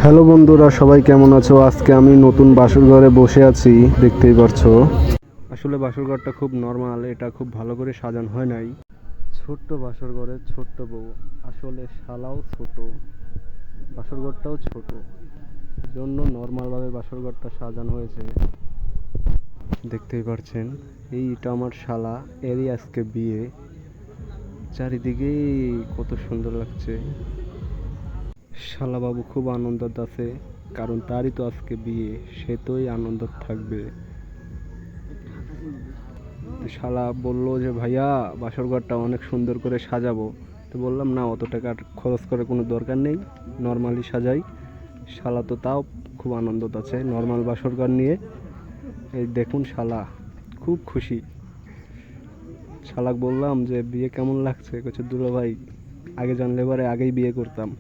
Hello বন্ধুরা, সবাই কেমন আছো? আজকে আমি নতুন বাসর ঘরে বসে আছি, দেখতেই পারছো। আসলে বাসর ঘরটা খুব নর্মাল, এটা খুব ভালো করে সাজানো হয় নাই। ছোট্ট বাসর ঘরে ছোট্ট বউ, আসলে শালাও ছোট, বাসর ঘরটাও ছোট, জন্য নর্মালভাবে বাসর ঘরটা সাজানো হয়েছে। দেখতেই পারছেন, এইটা আমার শালা, এরই আজকে বিয়ে। চারিদিকে কত সুন্দর লাগছে। শালাবাবু খুব আনন্দত আছে, কারণ তারই তো আজকে বিয়ে, সে তোই আনন্দত থাকবে। শালা বললো যে ভাইয়া বাসর ঘরটা অনেক সুন্দর করে সাজাবো। তো বললাম না, অত টাকা খরচ করার কোনো দরকার নেই, নর্মালি সাজাই। শালা তো তাও খুব আনন্দত আছে নর্মাল বাসর ঘর নিয়ে। এই দেখুন শালা খুব খুশি। শালাক বললাম যে বিয়ে কেমন লাগছে, কিছু দুলো ভাই আগে জানলে পরে আগেই বিয়ে করতাম।